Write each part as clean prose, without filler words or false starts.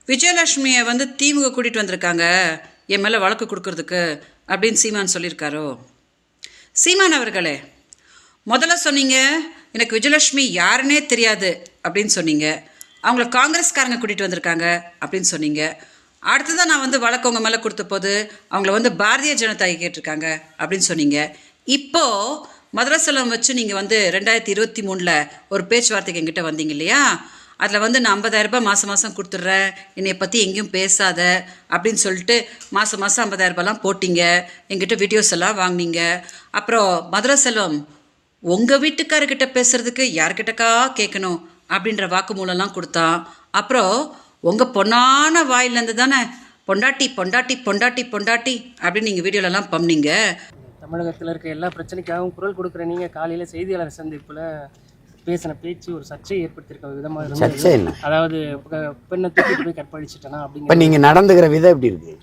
விஜயலட்சுமியை வந்து திமுக கூட்டிகிட்டு வந்திருக்காங்க என் மேலே வழக்கு கொடுக்கறதுக்கு அப்படின்னு சீமான் சொல்லியிருக்காரோ? சீமான் அவர்களே, முதல்ல சொன்னீங்க எனக்கு விஜயலட்சுமி யாருன்னே தெரியாது அப்படின்னு சொன்னீங்க. அவங்கள காங்கிரஸ்காரங்க கூட்டிகிட்டு வந்திருக்காங்க அப்படின்னு சொன்னீங்க. அடுத்ததான் நான் வந்து வழக்கு உங்கள் மேலே கொடுத்த போது அவங்கள வந்து பாரதிய ஜனதா கேட்டிருக்காங்க அப்படின்னு சொன்னீங்க. இப்போது மதரசலம் வச்சு நீங்கள் வந்து 2023 ஒரு பேச்சுவார்த்தைக்கு எங்கிட்ட வந்தீங்க இல்லையா? அதில் வந்து நான் 50,000 ரூபாய் மாதம் கொடுத்துட்றேன், என்னை பற்றி எங்கேயும் பேசாத அப்படின்னு சொல்லிட்டு மாதம் 50,000 ரூபாய்லாம் போட்டிங்க. எங்கிட்ட வீடியோஸ் எல்லாம் வாங்கினீங்க. அப்புறம் மதரசெல்வம் உங்கள் வீட்டுக்காரர்கிட்ட பேசுகிறதுக்கு யார்கிட்டக்கா கேட்கணும் அப்படின்ற வாக்குமூலம்லாம் கொடுத்தான். அப்புறம் உங்கள் பொண்ணான வாயிலேருந்து தானே பொண்டாட்டி பொண்டாட்டி பொண்டாட்டி பொண்டாட்டி அப்படின்னு நீங்கள் வீடியோலலாம் பண்ணீங்க. தமிழகத்தில் இருக்க எல்லா பிரச்சனைக்காகவும் குரல் கொடுக்குற நீங்கள் காலையில் செய்தியாளர் சந்திப்பில் பேசின பேச்சு ஒரு சர்ச்சையை ஏற்படுத்தியிருக்க விதமாக சர்ச்சை என்ன? அதாவது பெண்ணை தூக்கிட்டு போய் கற்பழிச்சிட்டனா இப்போ அப்படிங்கிற நீங்கள் நடந்துக்கிற விதம் எப்படி இருக்கு?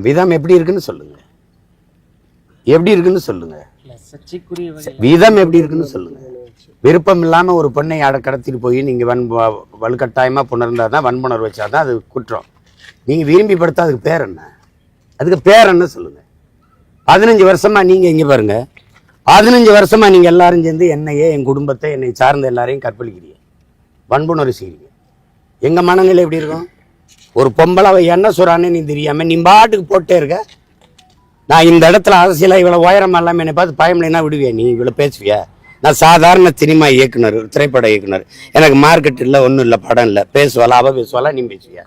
விதம் எப்படி இருக்குன்னு சொல்லுங்க. எப்படி இருக்குன்னு சொல்லுங்க. சர்ச்சைக்குரிய விதம் எப்படி இருக்குன்னு சொல்லுங்க. விருப்பம் இல்லாமல் ஒரு பெண்ணை கடத்திட்டு போய் நீங்கள் வலுக்கட்டாயமாக புணர்ந்தால் தான் வன்புணர்வு வச்சாதான் அது குற்றம். நீங்கள் விரும்பி படுத்தா அதுக்கு பேர் என்ன? அதுக்கு பேர் என்ன சொல்லுங்க. 15 வருஷமா நீங்கள் இங்கே பாருங்க, 15 வருஷமா நீங்கள் எல்லாரும் சேர்ந்து என்னையே, என் குடும்பத்தை, என்னை சார்ந்த எல்லாரையும் கற்பழிக்கிறீங்க, வன்புணர்வு செய்கிறீங்க. எங்கள் மனநிலை எப்படி இருக்கும்? ஒரு பொம்பளை அவ என்ன சொல்கிறான்னு நீ தெரியாமல் நீ பாட்டுக்கு போட்டே இருக்க. நான் இந்த இடத்துல அரசியலாக இவ்வளோ உயரமாக இல்லாமல் என்னை பார்த்து பயமில்லைன்னா விடுவியா? நீ இவ்வளோ பேசுவியா? நான் சாதாரண சினிமா இயக்குனர், திரைப்பட இயக்குனர். எனக்கு மார்க்கெட் இல்லை, ஒன்றும் இல்லை, படம் இல்லை. பேசுவாளா அவள் பேசுவாளா, நீ பேசுவியா?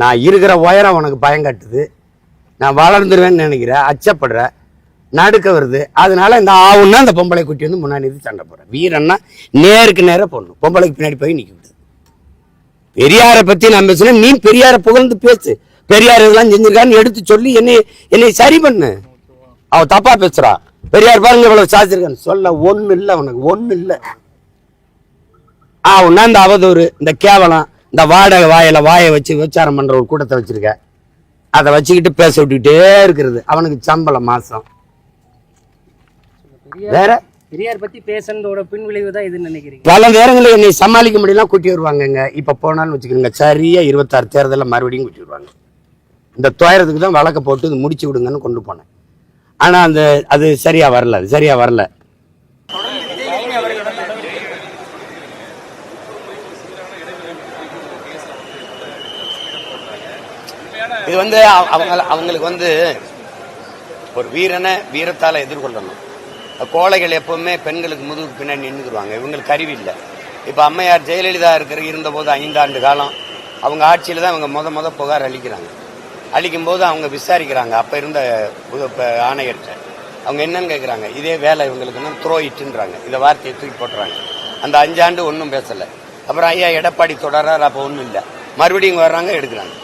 நான் இருக்கிற உயரம் உனக்கு பயங்கட்டுது. நான் வளர்ந்துருவேன்னு நினைக்கிறேன், அச்சப்படுற, நடுக்க வருது. அதனால இந்த ஆவுன்னா அந்த பொம்பளை குட்டி வந்து முன்னாடி சண்டை போடுறேன். வீரன்னா நேருக்கு நேராக போடணும், பொம்பளைக்கு பின்னாடி போய் நிற்க விடுது. பெரியாரை பற்றி நான் பேசுனேன், நீ பெரியாரை புகழ்ந்து பேசு. பெரியார் இதெல்லாம் செஞ்சிருக்கான்னு எடுத்து சொல்லி என்னை சரி பண்ணு. அவ தப்பா பேசுறா, பெரியார் பாருங்க இவ்வளவு சாதிச்சிருக்கான்னு சொல்ல ஒண்ணு இல்லை, உனக்கு ஒண்ணு இல்லை. ஆவுன்னா இந்த அவதூறு, இந்த கேவலம், இந்த வாடகை வாயை வச்சு விபச்சாரம் பண்ற ஒரு கூட்டத்தை வச்சிருக்க. அதை வச்சுக்கிட்டு பேச விட்டுக்கிட்டே இருக்கிறது. அவனுக்கு சம்பளம் மாசம். வேற பெரியார் பத்தி பேசுறதோட பின் விளைவு தான் இதுன்னு நினைக்கிறீங்க? பல நேரங்களில் என்னை சமாளிக்க முடியலாம் கூட்டி வருவாங்கங்க. இப்ப போனாலும் வச்சுக்கிறீங்க, சரியா 26 தேர்தலில் மறுபடியும் கூட்டி வருவாங்க. இந்த துயரத்துக்கு தான் வழக்க போட்டு இது முடிச்சு விடுங்கன்னு கொண்டு போனேன். ஆனா அது சரியா வரல, அது சரியா வரல. இது வந்து அவங்களுக்கு வந்து ஒரு வீரனை வீரத்தால எதிர்கொள்ளணும். கோழைகள் எப்பவுமே பெண்களுக்கு முதுகு பின்னாடி நின்றுக்குருவாங்க. இவங்களுக்கு அறிவு இல்லை. இப்போ அம்மையார் ஜெயலலிதா இருந்தபோது 5 ஆண்டு காலம் அவங்க ஆட்சியில் தான் அவங்க முத புகார் அளிக்கும் போது அவங்க விசாரிக்கிறாங்க. அப்போ இருந்த ஆணையர்கிட்ட அவங்க என்னன்னு கேட்குறாங்க, இதே வேலை இவங்களுக்குன்னா த்ரோ இட்டுன்றாங்க. இந்த வார்த்தையை தூக்கி போட்டுறாங்க. அந்த 5 ஆண்டு ஒன்றும் பேசலை. அப்புறம் ஐயா எடப்பாடி தொடரார், அப்போ ஒன்றும் இல்லை. மறுபடியும் இங்கே வர்றாங்க, எடுக்கிறாங்க.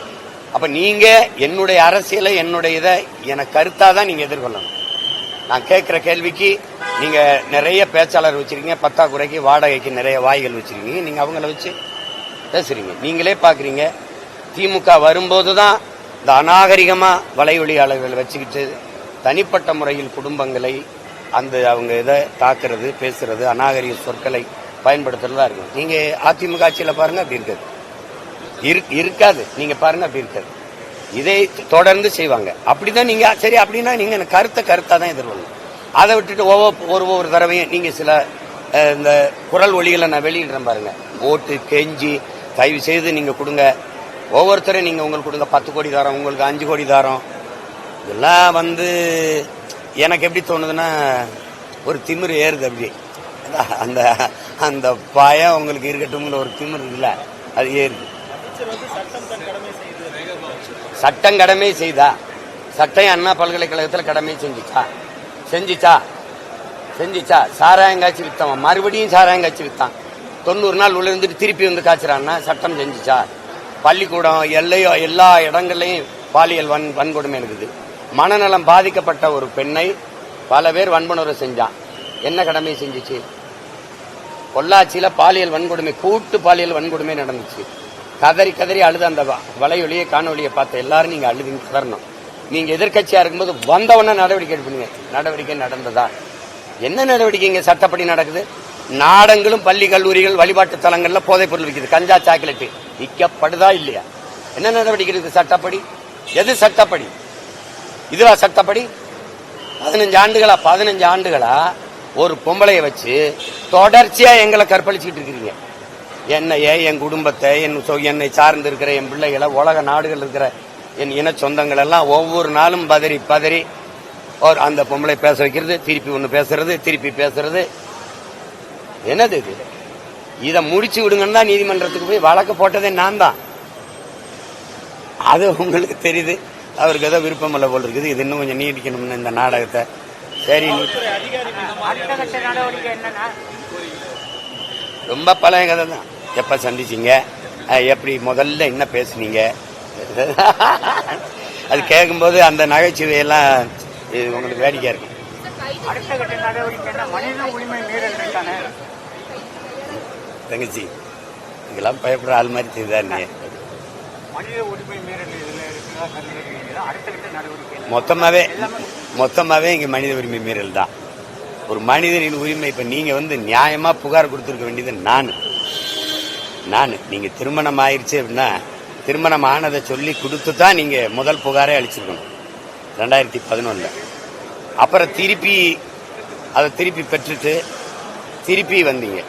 அப்போ நீங்கள் என்னுடைய அரசியலை, என்னுடைய இதை எனக்கு கருத்தாக தான் நீங்கள் எதிர்கொள்ளணும். நான் கேட்குற கேள்விக்கு நீங்கள் நிறைய பேச்சாளர் வச்சுருக்கீங்க, பத்தாக்குறைக்கு வாடகைக்கு நிறைய வாய்கள் வச்சுருக்கீங்க. நீங்கள் அவங்கள வச்சு பேசுகிறீங்க. நீங்களே பார்க்குறீங்க, திமுக வரும்போது தான் இந்த அநாகரிகமாக வலையொலியாளர்கள் வச்சுக்கிட்டு தனிப்பட்ட முறையில் குடும்பங்களை அவங்க இதை தாக்குறது, பேசுறது, அநாகரிக சொற்களை பயன்படுத்துறதா இருக்கும். நீங்கள் அதிமுக ஆட்சியில் பாருங்கள், அப்படி இருக்காது. நீங்கள் பாருங்கள், அப்படி இருக்காது. இதை தொடர்ந்து செய்வாங்க. அப்படிதான் நீங்க சரி அப்படின்னா நீங்க கருத்தா தான் எதிர்கொள்ளணும். அதை விட்டுட்டு ஒவ்வொரு தடவையும் நீங்க சில இந்த குரல் ஒலிகளை நான் வெளியிடுறேன் பாருங்க. ஓட்டு கெஞ்சி தயவு செய்து நீங்க கொடுங்க, ஒவ்வொருத்தரும் நீங்க உங்களுக்கு கொடுங்க, 10 கோடி தாரம், உங்களுக்கு 5 கோடி தாரம். இதெல்லாம் வந்து எனக்கு எப்படி தோணுதுன்னா ஒரு திமிரு ஏறுது. அப்படி அந்த அந்த பயம் உங்களுக்கு இருக்கட்டும்ங்கிற ஒரு திமிரு இல்லை, அது ஏறுது. சட்டம் கடமை செய்தா? சட்டம் அண்ணா பல்கலைக்கழகத்தில் கடமை செஞ்சிச்சா? சாராயம் காய்ச்சி வித்தான், மறுபடியும் சாராயம் காய்ச்சி வித்தான். 90 நாள் உள்ள இருந்துட்டு திருப்பி வந்து காய்ச்சிறான்னா சட்டம் செஞ்சிச்சா? பள்ளிக்கூடம் எல்லா இடங்கள்லையும் பாலியல் வன்கொடுமை இருக்குது. மனநலம் பாதிக்கப்பட்ட ஒரு பெண்ணை பல பேர் வன்புணர்வு செஞ்சான். என்ன கடமை செஞ்சிச்சு? பொள்ளாச்சியில பாலியல் வன்கொடுமை, கூட்டு பாலியல் வன்கொடுமை நடந்துச்சு. கதறி அழுது அந்த வலையொலியை காணொலியை பார்த்த எல்லாரும் நீங்க அழுதிங்க, கதறணும். நீங்க எதிர்கட்சியா இருக்கும்போது வந்தவொன்னே நடவடிக்கை எடுப்பீங்க. நடவடிக்கை நடந்ததா? என்ன நடவடிக்கைங்க சட்டப்படி நடக்குது? நாடங்களும் பள்ளி கல்லூரிகள் வழிபாட்டு தலங்கள்ல போதைப் பொருள் விற்கிறது, கஞ்சா சாக்லேட் விற்கப்படுதா இல்லையா? என்ன நடவடிக்கை இருக்கு சட்டப்படி? எது சட்டப்படி? இதுவா சட்டப்படி? 15 ஆண்டுகளா ஒரு பொம்பளைய வச்சு தொடர்ச்சியா எங்களை கற்பழிச்சுக்கிட்டு இருக்கிறீங்க. என்னைய, என் குடும்பத்தை, என்னை சார்ந்து இருக்கிற என் பிள்ளைகளை, உலக நாடுகள் இருக்கிற என் இன சொந்தங்கள் எல்லாம் ஒவ்வொரு நாளும் பதறி பதறி அந்த பொம்பளை பேச வைக்கிறது, திருப்பி ஒண்ணு பேசுறது, திருப்பி பேசுறது. என்னது இது? இதை முடிச்சு விடுங்கன்னா நீதிமன்றத்துக்கு போய் வழக்கு போட்டதே நான் தான். அது உங்களுக்கு தெரியுது. அவருக்கு ஏதோ விருப்பம் இல்லை போல் இருக்குது. இது இன்னும் கொஞ்சம் நீடிக்கணும்னு இந்த நாடகத்தை. சரி, ரொம்ப பழைய கதை தான். எப்ப சந்திச்சீங்க, எப்படி முதல்ல என்ன பேசுனீங்க, அது கேட்கும்போது அந்த நகைச்சுவையெல்லாம் உங்களுக்கு வேடிக்கையா இருக்கு. தங்கச்சி, இதெல்லாம் பயப்படுற ஆள் மாதிரி தெரியுதா? நீ மொத்தமாவே இங்க மனித உரிமை மீறல் தான். ஒரு மனிதனின் உரிமை. இப்ப நீங்க நியாயமா புகார் கொடுத்திருக்க வேண்டியது நான் நீங்க திருமணம் ஆயிடுச்சு அப்படின்னா திருமணம் ஆனதை சொல்லி கொடுத்து தான் நீங்க முதல் புகாரே அளிச்சிருக்கணும் 2011. அப்புறம் திருப்பி பெற்றுட்டு திருப்பி வந்தீங்க.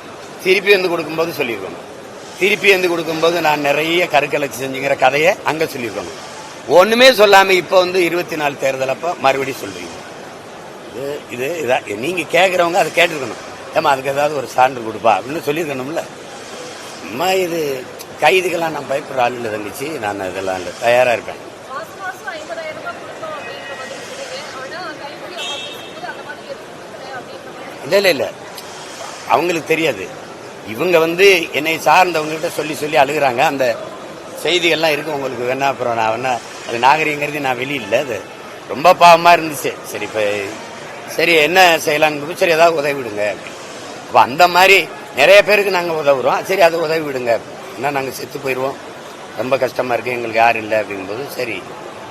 திருப்பி கொடுக்கும்போது சொல்லியிருக்கணும். திருப்பி கொடுக்கும்போது நான் நிறைய கருக்கலைச்சு செஞ்சுங்கிற கதையை அங்க சொல்லியிருக்கணும். ஒண்ணுமே சொல்லாம இப்ப 24 தேர்தல் அப்ப மறுபடியும் சொல்றீங்க. இது நீங்க கேட்கறவங்க அதை கேட்டிருக்கணும். ஏமா அதுக்கு ஏதாவது ஒரு சான்று கொடுப்பா அப்படின்னு சொல்லியிருக்கணும்ல. அம்மா, இது கைதுக்கெல்லாம் நான் பயப்படுற ஆள் இல்லை தங்கச்சி. நான் இதெல்லாம் இல்லை, தயாரா இருப்பேன். இல்ல அவங்களுக்கு தெரியாது. இவங்க என்னை சார்ந்தவங்ககிட்ட சொல்லி அழுகுறாங்க. அந்த செய்திகள்லாம் இருக்கு உங்களுக்கு வேணா. அப்புறம் நான் வேணா அது நாகரிகங்கிறது நான் வெளியில. அது ரொம்ப பாவமா இருந்துச்சு. சரி என்ன செய்யலான்னு சரி ஏதாவது உதவி விடுங்க. அப்ப அந்த மாதிரி நிறைய பேருக்கு நாங்க உதவுறோம். சரி அதை உதவி விடுங்க. ஏன்னா நாங்க செத்து போயிடுவோம், ரொம்ப கஷ்டமா இருக்கு, எங்களுக்கு யாரும் இல்லை அப்படிங்கும்போது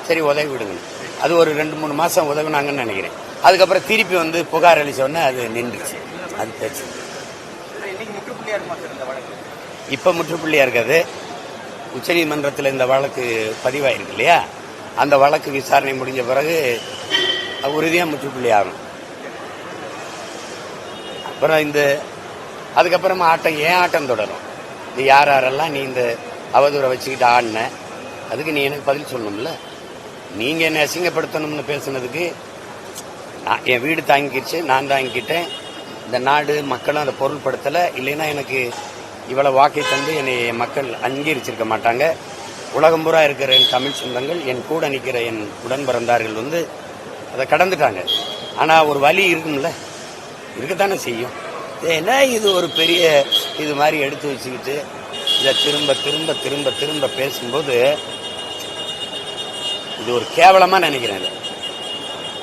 சரி உதவி விடுங்க. அது ஒரு 2-3 மாசம் உதவுனாங்கன்னு நினைக்கிறேன். அதுக்கப்புறம் திருப்பி புகார் அளிச்சோடனே அது நின்றுச்சு. அது பேச்சு இப்ப முற்றுப்புள்ளியா இருக்காது. உச்சநீதிமன்றத்தில் இந்த வழக்கு பதிவாயிருக்கு இல்லையா? அந்த வழக்கு விசாரணை முடிஞ்ச பிறகு உறுதியா முற்றுப்புள்ளி ஆகும். அப்புறம் அதுக்கப்புறமா ஏன் ஆட்டம் தொடரும். நீ யாரெல்லாம் நீ இந்த அவதூறை வச்சுக்கிட்டு ஆடின, அதுக்கு நீ எனக்கு பதில் சொல்லணும்ல. நீங்க என்ன அசிங்கப்படுத்தணும்னு பேசுனதுக்கு என் வீடு தாங்கிக்கிடுச்சு, நான் தாங்கிக்கிட்டேன். இந்த நாடு மக்களும் அதை பொருள்படுத்தலை. இல்லைன்னா எனக்கு இவ்வளவு வாக்கை தந்து என்னை மக்கள் அங்கீகரிச்சிருக்க மாட்டாங்க. உலகம் பூரா இருக்கிற என் தமிழ் சொந்தங்கள், என் கூட நிற்கிற என் உடன் பிறந்தார்கள் அதை கடந்துட்டாங்க. ஆனா ஒரு வழி இருக்கும்ல, இருக்கத்தானே செய்யும். ஏன்னா இது ஒரு பெரிய இது மாதிரி எடுத்து வச்சுக்கிட்டு இதை திரும்ப திரும்ப திரும்ப திரும்ப பேசும்போது இது ஒரு கேவலமா நினைக்கிறேன்.